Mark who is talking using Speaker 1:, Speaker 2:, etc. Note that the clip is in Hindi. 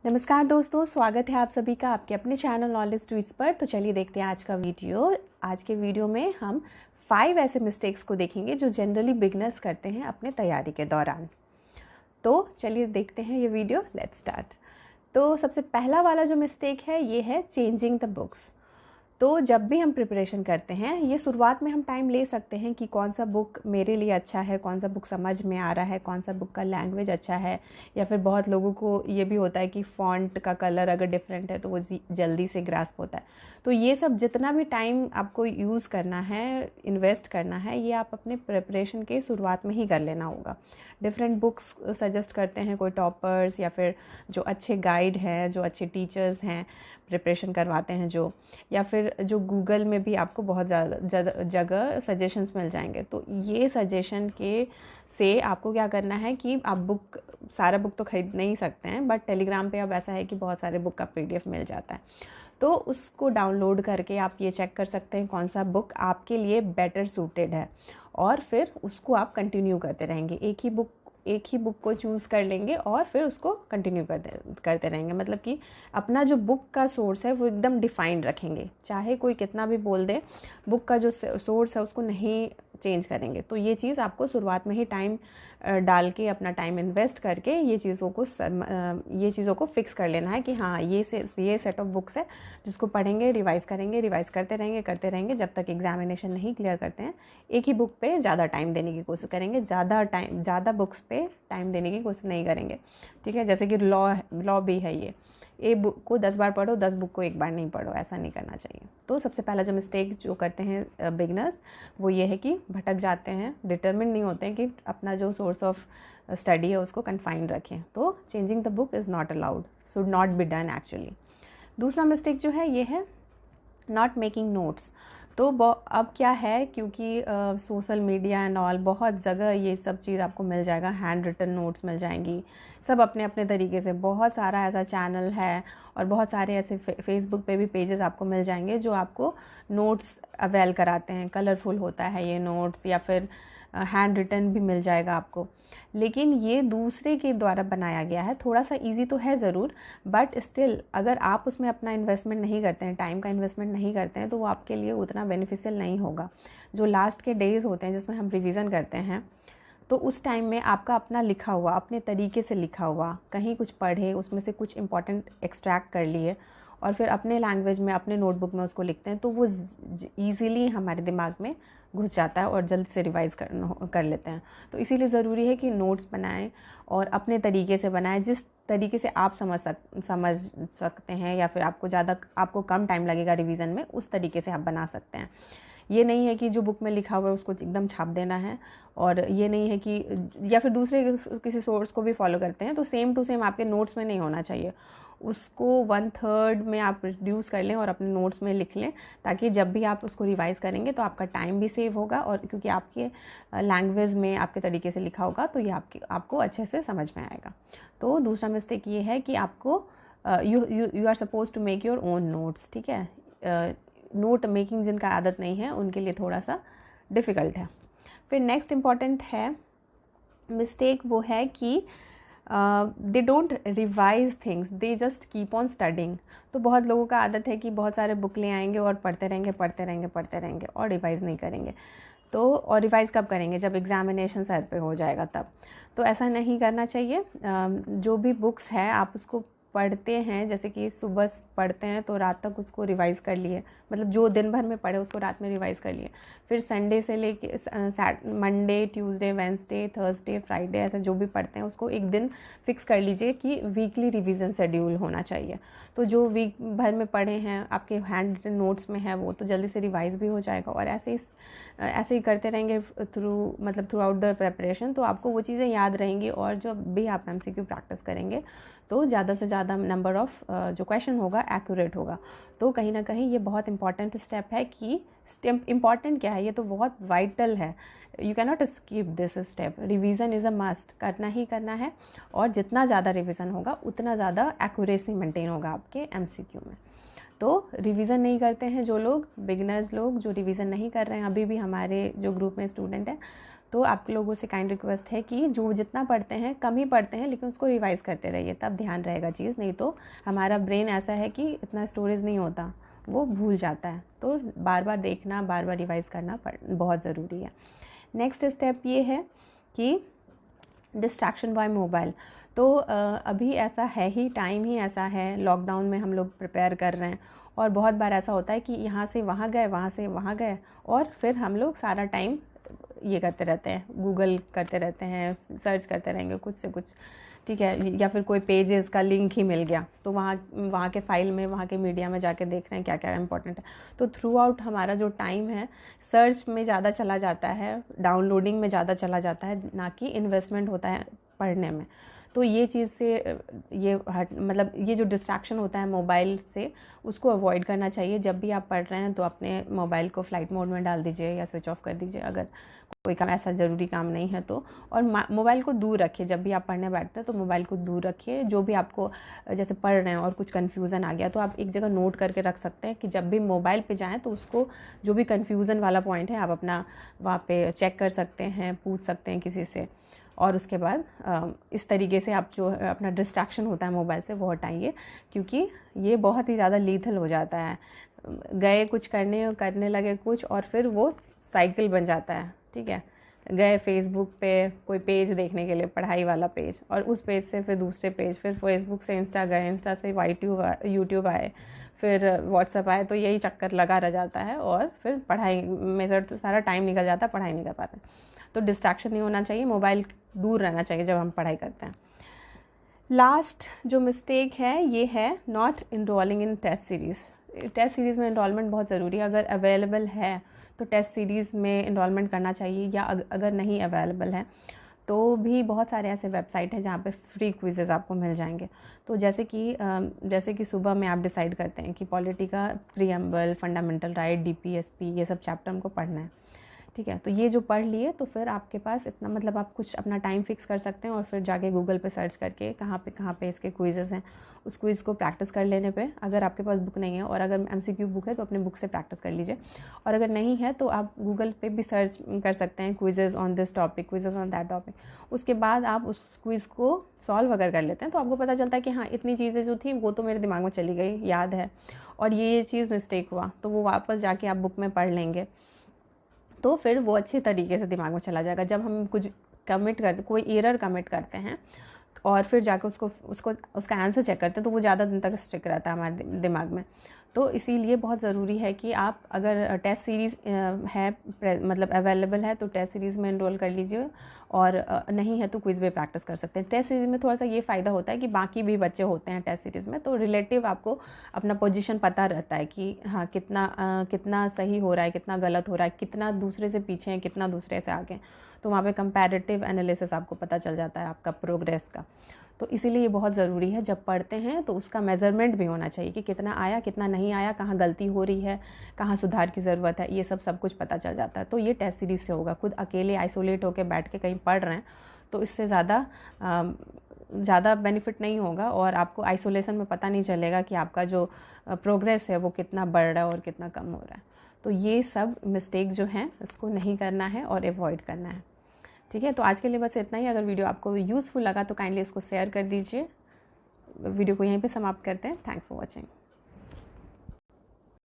Speaker 1: नमस्कार दोस्तों, स्वागत है आप सभी का आपके अपने चैनल नॉलेज ट्वीट्स पर। तो चलिए देखते हैं आज का वीडियो। आज के वीडियो में हम 5 ऐसे मिस्टेक्स को देखेंगे जो जनरली बिगनर्स करते हैं अपने तैयारी के दौरान। तो चलिए देखते हैं ये वीडियो। Let's start. तो सबसे पहला वाला जो मिस्टेक है ये है चेंजिंग द बुक्स। तो जब भी हम प्रिपरेशन करते हैं, ये शुरुआत में हम टाइम ले सकते हैं कि कौन सा बुक मेरे लिए अच्छा है, कौन सा बुक समझ में आ रहा है, कौन सा बुक का लैंग्वेज अच्छा है, या फिर बहुत लोगों को ये भी होता है कि फ़ॉन्ट का कलर अगर डिफरेंट है तो वो जल्दी से ग्रास्प होता है। तो ये सब जितना भी टाइम आपको यूज़ करना है, इन्वेस्ट करना है, ये आप अपने प्रिपरेशन के शुरुआत में ही कर लेना होगा। डिफरेंट बुक्स सजेस्ट करते हैं कोई टॉपर्स, या फिर जो अच्छे गाइड हैं, जो अच्छे टीचर्स हैं, प्रिपरेशन करवाते हैं जो, या फिर जो गूगल में भी आपको बहुत ज़्यादा जगह सजेशंस मिल जाएंगे। तो ये सजेशन के से आपको क्या करना है कि आप सारा बुक तो खरीद नहीं सकते हैं, बट टेलीग्राम पे अब ऐसा है कि बहुत सारे बुक का पीडीएफ मिल जाता है। तो उसको डाउनलोड करके आप ये चेक कर सकते हैं कौन सा बुक आपके लिए बेटर सूटेड है, और फिर उसको आप कंटिन्यू करते रहेंगे। एक ही बुक को चूज़ कर लेंगे और फिर उसको कंटिन्यू करते रहेंगे। मतलब कि अपना जो बुक का सोर्स है वो एकदम डिफाइंड रखेंगे, चाहे कोई कितना भी बोल दे, बुक का जो सोर्स है उसको नहीं चेंज करेंगे। तो ये चीज़ आपको शुरुआत में ही टाइम डाल के, अपना टाइम इन्वेस्ट करके ये चीज़ों को फिक्स कर लेना है कि हाँ, ये सेट ऑफ बुक्स है जिसको पढ़ेंगे, रिवाइज़ करते रहेंगे जब तक एग्जामिनेशन नहीं क्लियर करते हैं। एक ही बुक पे ज़्यादा टाइम देने की कोशिश करेंगे, ज़्यादा बुक्स पे टाइम देने की कोशिश नहीं करेंगे। ठीक है, जैसे कि लॉ भी है ये, एक बुक को 10 बार पढ़ो, 10 बुक को एक बार नहीं पढ़ो, ऐसा नहीं करना चाहिए। तो सबसे पहला जो मिस्टेक जो करते हैं बिगनर्स, वो ये है कि भटक जाते हैं, डिटर्मिन नहीं होते हैं कि अपना जो सोर्स ऑफ स्टडी है उसको कन्फाइंड रखें। तो changing the book is not allowed, should not be done actually. दूसरा मिस्टेक जो है ये है नॉट मेकिंग नोट्स। तो अब क्या है, क्योंकि सोशल मीडिया एंड ऑल बहुत जगह ये सब चीज़ आपको मिल जाएगा, हैंड रिटन नोट्स मिल जाएंगी, सब अपने अपने तरीके से। बहुत सारा ऐसा चैनल है और बहुत सारे ऐसे फेसबुक पे भी पेजेस आपको मिल जाएंगे जो आपको नोट्स अवेल कराते हैं। कलरफुल होता है ये नोट्स, या फिर हैंड रिटन भी मिल जाएगा आपको। लेकिन ये दूसरे के द्वारा बनाया गया है, थोड़ा सा इजी तो है ज़रूर, बट स्टिल अगर आप उसमें अपना इन्वेस्टमेंट नहीं करते हैं, टाइम का इन्वेस्टमेंट नहीं करते हैं, तो वो आपके लिए उतना बेनिफिशियल नहीं होगा। जो लास्ट के डेज़ होते हैं जिसमें हम रिवीजन करते हैं, तो उस टाइम में आपका अपना लिखा हुआ, अपने तरीके से लिखा हुआ, कहीं कुछ पढ़े, उसमें से कुछ इंपॉर्टेंट एक्सट्रैक्ट कर लिए और फिर अपने लैंग्वेज में, अपने नोटबुक में उसको लिखते हैं, तो वो ईज़िली हमारे दिमाग में घुस जाता है और जल्द से रिवाइज़ कर लेते हैं। तो इसीलिए ज़रूरी है कि नोट्स बनाएं और अपने तरीके से बनाएं, जिस तरीके से आप समझ सकते हैं, या फिर आपको कम टाइम लगेगा रिवीजन में, उस तरीके से आप बना सकते हैं। ये नहीं है कि जो बुक में लिखा हुआ है उसको एकदम छाप देना है, और ये नहीं है कि, या फिर दूसरे किसी सोर्स को भी फॉलो करते हैं तो सेम टू सेम आपके नोट्स में नहीं होना चाहिए। उसको 1/3 में आप रिड्यूस कर लें और अपने नोट्स में लिख लें, ताकि जब भी आप उसको रिवाइज़ करेंगे तो आपका टाइम भी सेव होगा, और क्योंकि आपके लैंग्वेज में आपके तरीके से लिखा होगा तो ये आपको अच्छे से समझ में आएगा। तो दूसरा मिस्टेक ये है कि आपको you are suppose to make your own notes. ठीक है, नोट मेकिंग जिनका आदत नहीं है उनके लिए थोड़ा सा डिफ़िकल्ट है। फिर नेक्स्ट इम्पॉर्टेंट है मिस्टेक, वो है कि they don't revise things, they just keep on studying. तो बहुत लोगों का आदत है कि बहुत सारे बुक ले आएंगे और पढ़ते रहेंगे और रिवाइज़ नहीं करेंगे। तो और रिवाइज़ कब करेंगे, जब एग्जामिनेशन सर पे हो जाएगा तब। तो ऐसा नहीं करना चाहिए। जो भी बुक्स है आप उसको पढ़ते हैं, जैसे कि सुबह पढ़ते हैं तो रात तक उसको रिवाइज़ कर लिए, मतलब जो दिन भर में पढ़े उसको रात में रिवाइज़ कर लिए। फिर संडे से लेके Monday, Tuesday, Wednesday, Thursday, Friday, ऐसा जो भी पढ़ते हैं उसको एक दिन फिक्स कर लीजिए कि वीकली रिवीजन शेड्यूल होना चाहिए। तो जो वीक भर में पढ़े हैं, आपके हैंड रिटन नोट्स में है, वो तो जल्दी से रिवाइज़ भी हो जाएगा। और ऐसे ही करते रहेंगे थ्रू आउट द प्रेपरेशन, तो आपको वो चीज़ें याद रहेंगी, और जब भी आप MCQ प्रैक्टिस करेंगे तो ज़्यादा से ज़्यादा नंबर ऑफ़ जो क्वेश्चन होगा एक्यूरेट होगा। तो कहीं ना कहीं ये बहुत इंपॉर्टेंट स्टेप है कि इम्पॉर्टेंट क्या है, ये तो बहुत वाइटल है, you can not skip this step. Revision is a must, करना ही करना है, और जितना ज़्यादा रिवीजन होगा उतना ज़्यादा एक्यूरेसी मेंटेन होगा आपके MCQ में। तो रिवीजन नहीं करते हैं जो लोग, बिगिनर्स लोग जो रिवीजन नहीं कर रहे हैं, अभी भी हमारे जो ग्रुप में स्टूडेंट हैं, तो आप लोगों से काइंड रिक्वेस्ट है कि जो जितना पढ़ते हैं कम ही पढ़ते हैं, लेकिन उसको रिवाइज़ करते रहिए, तब ध्यान रहेगा चीज़। नहीं तो हमारा ब्रेन ऐसा है कि इतना स्टोरेज नहीं होता, वो भूल जाता है। तो बार बार देखना, बार बार रिवाइज़ करना बहुत ज़रूरी है। नेक्स्ट स्टेप ये है कि डिस्ट्रैक्शन बाय मोबाइल। तो अभी ऐसा है ही, टाइम ही ऐसा है, लॉकडाउन में हम लोग प्रिपेयर कर रहे हैं और बहुत बार ऐसा होता है कि यहाँ से वहाँ गए, वहाँ से वहाँ गए, और फिर हम लोग सारा टाइम ये करते रहते हैं, गूगल करते रहते हैं, सर्च करते रहेंगे कुछ से कुछ, ठीक है। या फिर कोई पेजेस का लिंक ही मिल गया तो वहाँ के फाइल में, वहाँ के मीडिया में जाके देख रहे हैं क्या क्या इंपॉर्टेंट है। तो थ्रू आउट हमारा जो टाइम है सर्च में ज़्यादा चला जाता है, डाउनलोडिंग में ज़्यादा चला जाता है, ना कि इन्वेस्टमेंट होता है पढ़ने में। तो ये चीज़ से मतलब ये जो डिस्ट्रैक्शन होता है मोबाइल से, उसको अवॉइड करना चाहिए। जब भी आप पढ़ रहे हैं तो अपने मोबाइल को फ्लाइट मोड में डाल दीजिए या स्विच ऑफ कर दीजिए, अगर कोई काम ऐसा ज़रूरी काम नहीं है तो। और मोबाइल को दूर रखिए, जब भी आप पढ़ने बैठते हैं तो मोबाइल को दूर रखिए। जो भी आपको, जैसे पढ़ रहे हैं और कुछ कन्फ्यूज़न आ गया तो आप एक जगह नोट करके रख सकते हैं कि जब भी मोबाइल पे जाएं तो उसको, जो भी कन्फ्यूज़न वाला पॉइंट है, आप अपना वहाँ पे चेक कर सकते हैं, पूछ सकते हैं किसी से। और उसके बाद इस तरीके से आप जो अपना डिस्ट्रैक्शन होता है मोबाइल से वो हटाइए, क्योंकि ये बहुत ही ज़्यादा लीथल हो जाता है। गए कुछ करने लगे कुछ, और फिर वो साइकिल बन जाता है, ठीक है। गए फेसबुक पे कोई पेज देखने के लिए, पढ़ाई वाला पेज, और उस पेज से फिर दूसरे पेज, फिर फेसबुक से इंस्टा गए, इंस्टा से यूट्यूब आए, फिर व्हाट्सएप आए, तो यही चक्कर लगा रह जाता है और फिर पढ़ाई में सारा टाइम निकल जाता है, पढ़ाई नहीं कर पाते। तो डिस्ट्रैक्शन नहीं होना चाहिए, मोबाइल दूर रहना चाहिए जब हम पढ़ाई करते हैं। लास्ट जो मिस्टेक है ये है not enrolling in test series. Test series में इनरोलमेंट बहुत ज़रूरी है। अगर अवेलेबल है तो टेस्ट सीरीज़ में इनरोलमेंट करना चाहिए, या अगर नहीं अवेलेबल है तो भी बहुत सारे ऐसे वेबसाइट हैं जहाँ पे फ्री क्विज़ेज़ आपको मिल जाएंगे। तो जैसे कि सुबह में आप डिसाइड करते हैं कि पॉलिटी का प्रीएम्बल, फंडामेंटल राइट, डीपीएसपी, ये सब चैप्टर हमको पढ़ना है, ठीक है। तो ये जो पढ़ लिए तो फिर आपके पास इतना, मतलब आप कुछ अपना टाइम फिक्स कर सकते हैं और फिर जाके गूगल पे सर्च करके कहाँ पे इसके क्विज़ेज़ हैं, उस क्विज़ को प्रैक्टिस कर लेने पे, अगर आपके पास बुक नहीं है, और अगर एमसीक्यू बुक है तो अपने बुक से प्रैक्टिस कर लीजिए, और अगर नहीं है तो आप गूगल पे भी सर्च कर सकते हैं quizzes on this topic, quizzes on that topic. उसके बाद आप उस क्विज़ को सॉल्व अगर कर लेते हैं तो आपको पता चलता है कि हाँ, इतनी चीज़ें जो थी वो तो मेरे दिमाग में चली गई, याद है, और ये चीज़ मिस्टेक हुआ, तो वो वापस जाके आप बुक में पढ़ लेंगे, तो फिर वो अच्छे तरीके से दिमाग में चला जाएगा। जब हम कुछ कोई एरर कमिट करते हैं और फिर जाकर उसका आंसर चेक करते हैं तो वो ज़्यादा दिन तक स्टिक रहता है हमारे दिमाग में। तो इसीलिए बहुत ज़रूरी है कि आप, अगर टेस्ट सीरीज़ है, मतलब अवेलेबल है, तो टेस्ट सीरीज़ में एनरोल कर लीजिए, और नहीं है तो क्विज़ में प्रैक्टिस कर सकते हैं। टेस्ट सीरीज़ में थोड़ा सा ये फ़ायदा होता है कि बाकी भी बच्चे होते हैं टेस्ट सीरीज़ में, तो रिलेटिव आपको अपना पोजीशन पता रहता है कि हाँ, कितना सही हो रहा है, कितना गलत हो रहा है, कितना दूसरे से पीछे हैं, कितना दूसरे से आगे। तो वहाँ पे कंपैरेटिव एनालिसिस आपको पता चल जाता है आपका प्रोग्रेस का। तो इसीलिए ये बहुत ज़रूरी है, जब पढ़ते हैं तो उसका मेज़रमेंट भी होना चाहिए कि कितना आया, कितना नहीं आया, कहाँ गलती हो रही है, कहाँ सुधार की ज़रूरत है, ये सब कुछ पता चल जाता है। तो ये टेस्ट सीरीज़ से होगा। खुद अकेले आइसोलेट होकर बैठ के कहीं पढ़ रहे हैं तो इससे ज़्यादा बेनिफिट नहीं होगा, और आपको आइसोलेशन में पता नहीं चलेगा कि आपका जो प्रोग्रेस है वो कितना बढ़ रहा है और कितना कम हो रहा है। तो ये सब मिस्टेक जो हैं इसको नहीं करना है और अवॉइड करना है, ठीक है। तो आज के लिए बस इतना ही। अगर वीडियो आपको यूज़फुल लगा तो काइंडली इसको शेयर कर दीजिए। वीडियो को यहीं पे समाप्त करते हैं। Thanks for watching.